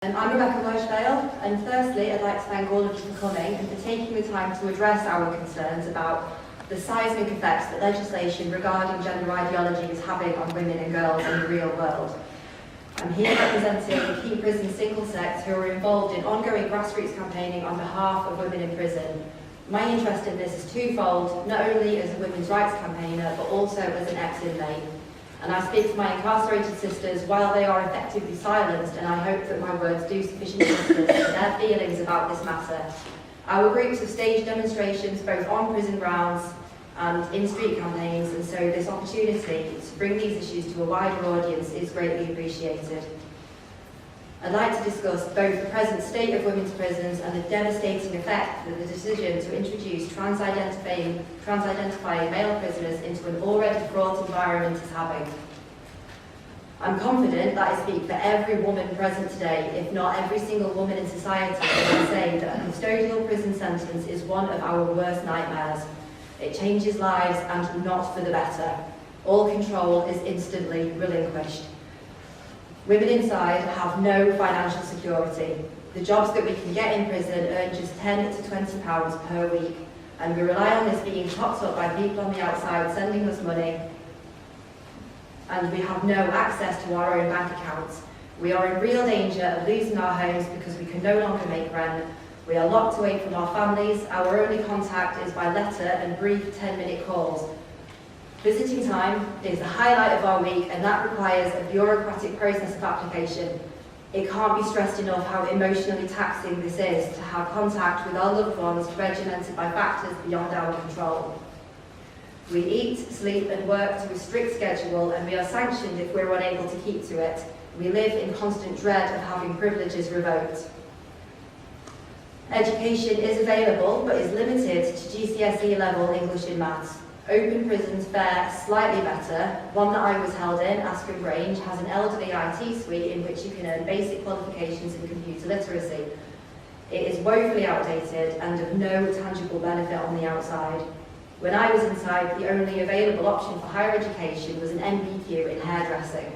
I'm Rebecca Lochvale, and firstly I'd like to thank all of you for coming and for taking the time to address our concerns about the seismic effects that legislation regarding gender ideology is having on women and girls in the real world. I'm here representing Keep Prison Single Sex, who are involved in ongoing grassroots campaigning on behalf of women in prison. My interest in this is twofold, not only as a women's rights campaigner, but also as an ex-inmate. And I speak to my incarcerated sisters while they are effectively silenced, and I hope that my words do sufficient justice to their feelings about this matter. Our groups have staged demonstrations both on prison grounds and in street campaigns, and so this opportunity to bring these issues to a wider audience is greatly appreciated. I'd like to discuss both the present state of women's prisons and the devastating effect that the decision to introduce trans-identifying male prisoners into an already fraught environment is having. I'm confident that I speak for every woman present today, if not every single woman in society, when I say that a custodial prison sentence is one of our worst nightmares. It changes lives and not for the better. All control is instantly relinquished. Women inside have no financial security. The jobs that we can get in prison earn just £10 to £20 per week, and we rely on this being topped up by people on the outside sending us money, and we have no access to our own bank accounts. We are in real danger of losing our homes because we can no longer make rent. We are locked away from our families. Our only contact is by letter and brief 10-minute calls. Visiting time is the highlight of our week, and that requires a bureaucratic process of application. It can't be stressed enough how emotionally taxing this is to have contact with our loved ones regimented by factors beyond our control. We eat, sleep and work to a strict schedule, and we are sanctioned if we're unable to keep to it. We live in constant dread of having privileges revoked. Education is available, but is limited to GCSE level English and Maths. Open prisons fare slightly better. One that I was held in, Askham Grange, has an elderly IT suite in which you can earn basic qualifications in computer literacy. It is woefully outdated and of no tangible benefit on the outside. When I was inside, the only available option for higher education was an NVQ in hairdressing.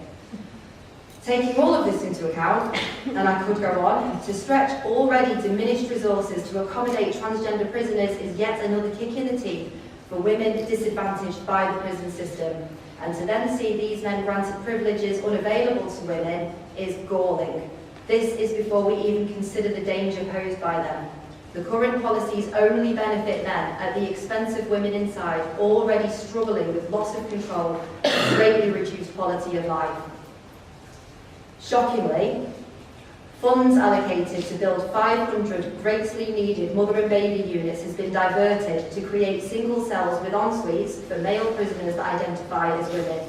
Taking all of this into account, and I could go on, to stretch already diminished resources to accommodate transgender prisoners is yet another kick in the teeth for women disadvantaged by the prison system, and to then see these men granted privileges unavailable to women is galling. This is before we even consider the danger posed by them. The current policies only benefit men at the expense of women inside, already struggling with loss of control and greatly reduced quality of life. Shockingly, funds allocated to build 500 greatly needed mother and baby units has been diverted to create single cells with en-suites for male prisoners that identify as women.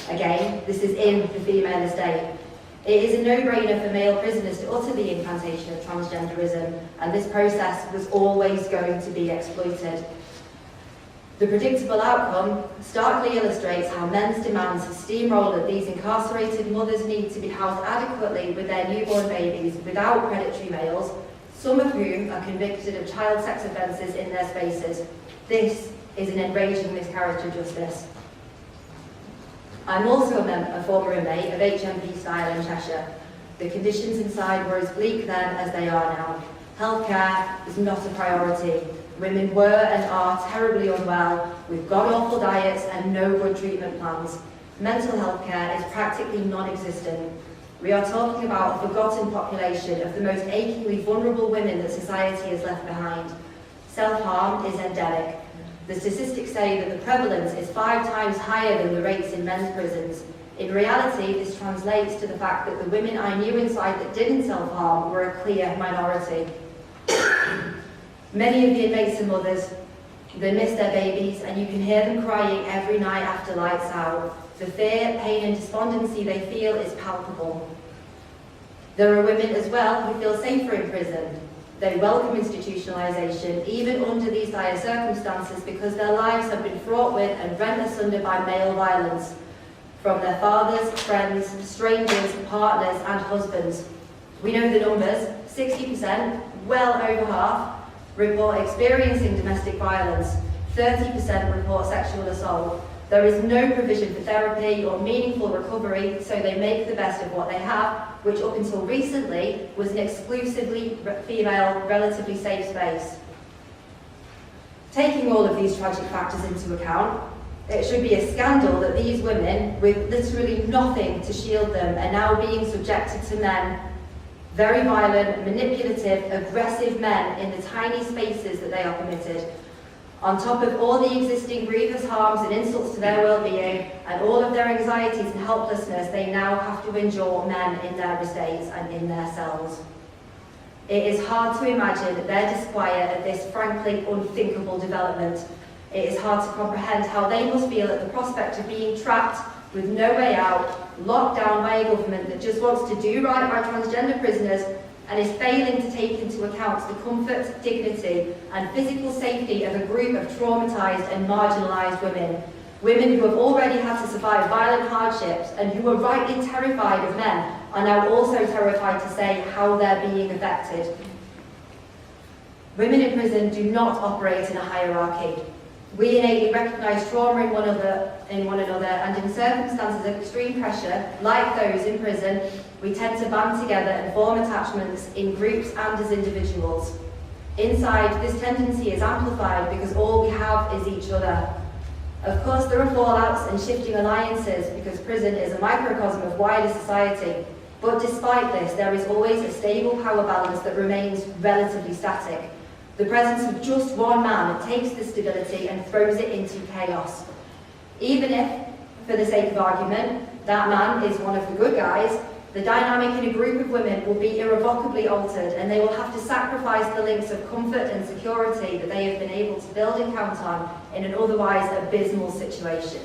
Again, this is in the female estate. It is a no-brainer for male prisoners to utter the incantation of transgenderism, and this process was always going to be exploited. The predictable outcome starkly illustrates how men's demands have steamrolled these incarcerated mothers' need to be housed adequately with their newborn babies without predatory males, some of whom are convicted of child sex offences in their spaces. This is an enraging miscarriage of justice. I'm also a former inmate of HMP Style in Cheshire. The conditions inside were as bleak then as they are now. Healthcare is not a priority. Women were and are terribly unwell, with god-awful diets and no good treatment plans. Mental health care is practically non-existent. We are talking about a forgotten population of the most achingly vulnerable women that society has left behind. Self-harm is endemic. The statistics say that the prevalence is 5 times higher than the rates in men's prisons. In reality, this translates to the fact that the women I knew inside that didn't self-harm were a clear minority. Many of the inmates are mothers. They miss their babies, and you can hear them crying every night after lights out. The fear, pain and despondency they feel is palpable. There are women as well who feel safer in prison. They welcome institutionalisation, even under these dire circumstances, because their lives have been fraught with and rent asunder by male violence from their fathers, friends, strangers, partners and husbands. We know the numbers: 60%, well over half, report experiencing domestic violence, 30% report sexual assault. There is no provision for therapy or meaningful recovery, so they make the best of what they have which up until recently was an exclusively female, relatively safe space. Taking all of these tragic factors into account, it should be a scandal that these women, with literally nothing to shield them, are now being subjected to men, very violent, manipulative, aggressive men in the tiny spaces that they are permitted. On top of all the existing grievous harms and insults to their well-being and all of their anxieties and helplessness, they now have to endure men in their estates and in their cells. It is hard to imagine their disquiet at this frankly unthinkable development. It is hard to comprehend how they must feel at the prospect of being trapped with no way out, locked down by a government that just wants to do right by transgender prisoners and is failing to take into account the comfort, dignity and physical safety of a group of traumatised and marginalised women. Women who have already had to survive violent hardships and who are rightly terrified of men are now also terrified to say how they're being affected. Women in prison do not operate in a hierarchy. We innately recognise trauma in one another, and in circumstances of extreme pressure, like those in prison, we tend to band together and form attachments in groups and as individuals. Inside, this tendency is amplified because all we have is each other. Of course, there are fallouts and shifting alliances because prison is a microcosm of wider society, but despite this, there is always a stable power balance that remains relatively static. The presence of just one man takes the stability and throws it into chaos. Even if, for the sake of argument, that man is one of the good guys, the dynamic in a group of women will be irrevocably altered, and they will have to sacrifice the links of comfort and security that they have been able to build and count on in an otherwise abysmal situation.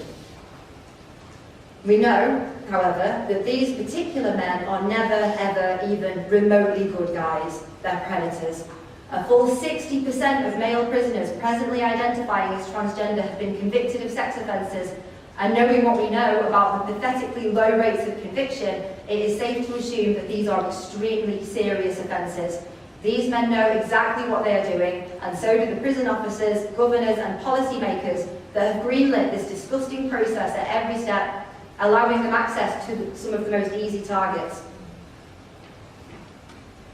We know, however, that these particular men are never, ever even remotely good guys. They're predators. A full 60% of male prisoners presently identifying as transgender have been convicted of sex offences, and knowing what we know about the pathetically low rates of conviction, it is safe to assume that these are extremely serious offences. These men know exactly what they are doing, and so do the prison officers, governors and policy makers that have greenlit this disgusting process at every step, allowing them access to some of the most easy targets.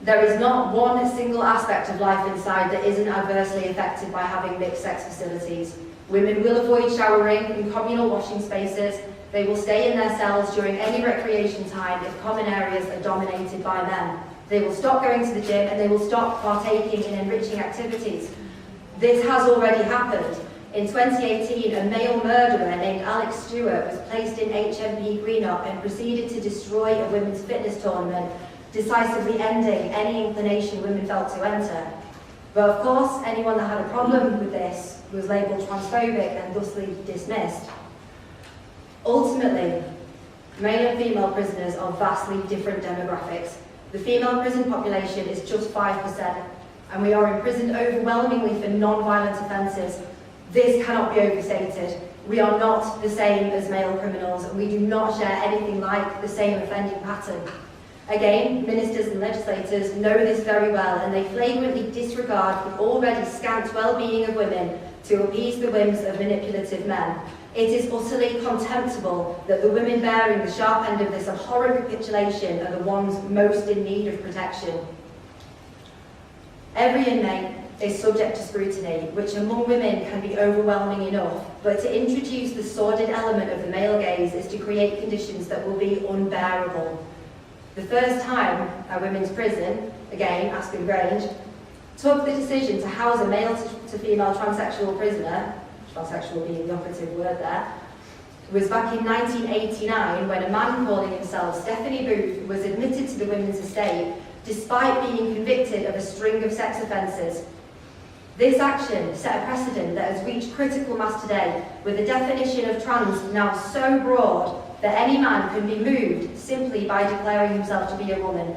There is not one single aspect of life inside that isn't adversely affected by having mixed-sex facilities. Women will avoid showering in communal washing spaces. They will stay in their cells during any recreation time if common areas are dominated by men. They will stop going to the gym and they will stop partaking in enriching activities. This has already happened. In 2018, a male murderer named Alex Stewart was placed in HMP Greenock and proceeded to destroy a women's fitness tournament, decisively ending any inclination women felt to enter. But of course, anyone that had a problem with this was labelled transphobic and thusly dismissed. Ultimately, male and female prisoners are vastly different demographics. The female prison population is just 5%, and we are imprisoned overwhelmingly for non-violent offences. This cannot be overstated. We are not the same as male criminals, and we do not share anything like the same offending pattern. Again, ministers and legislators know this very well, and they flagrantly disregard the already scant well-being of women to appease the whims of manipulative men. It is utterly contemptible that the women bearing the sharp end of this abhorrent capitulation are the ones most in need of protection. Every inmate is subject to scrutiny, which among women can be overwhelming enough, but to introduce the sordid element of the male gaze is to create conditions that will be unbearable. The first time a women's prison, again Aspen Grange, took the decision to house a male to female transsexual prisoner, transsexual being the operative word there, was back in 1989 when a man calling himself Stephanie Booth was admitted to the women's estate despite being convicted of a string of sex offences. This action set a precedent that has reached critical mass today, with the definition of trans now so broad that any man can be moved simply by declaring himself to be a woman.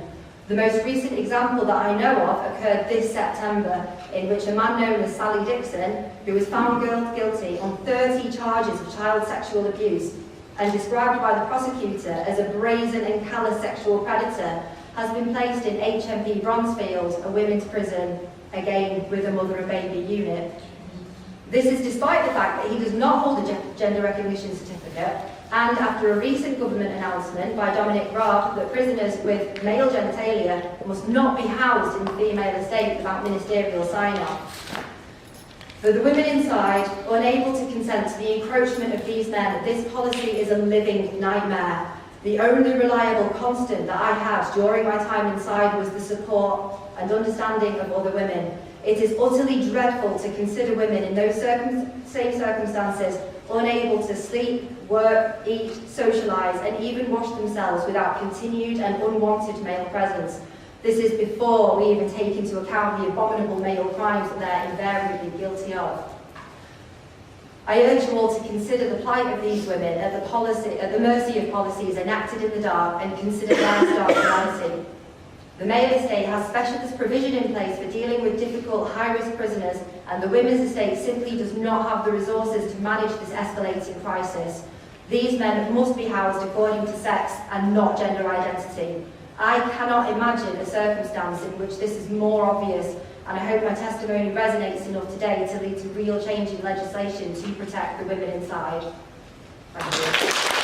The most recent example that I know of occurred this September, in which a man known as Sally Dixon, who was found guilty on 30 charges of child sexual abuse and described by the prosecutor as a brazen and callous sexual predator, has been placed in HMP Bronzefield, a women's prison, again with a mother and baby unit. This is despite the fact that he does not hold a gender recognition certificate, and after a recent government announcement by Dominic Raab that prisoners with male genitalia must not be housed in the female estate without ministerial sign-off. For the women inside, unable to consent to the encroachment of these men, this policy is a living nightmare. The only reliable constant that I had during my time inside was the support and understanding of other women. It is utterly dreadful to consider women in those same circumstances unable to sleep, work, eat, socialise and even wash themselves without continued and unwanted male presence. This is before we even take into account the abominable male crimes that they're invariably guilty of. I urge you all to consider the plight of these women at the mercy of policies enacted in the dark and consider their stark reality. The male estate has specialist provision in place for dealing with difficult, high-risk prisoners, and the women's estate simply does not have the resources to manage this escalating crisis. These men must be housed according to sex and not gender identity. I cannot imagine a circumstance in which this is more obvious, and I hope my testimony resonates enough today to lead to real change in legislation to protect the women inside. Thank you.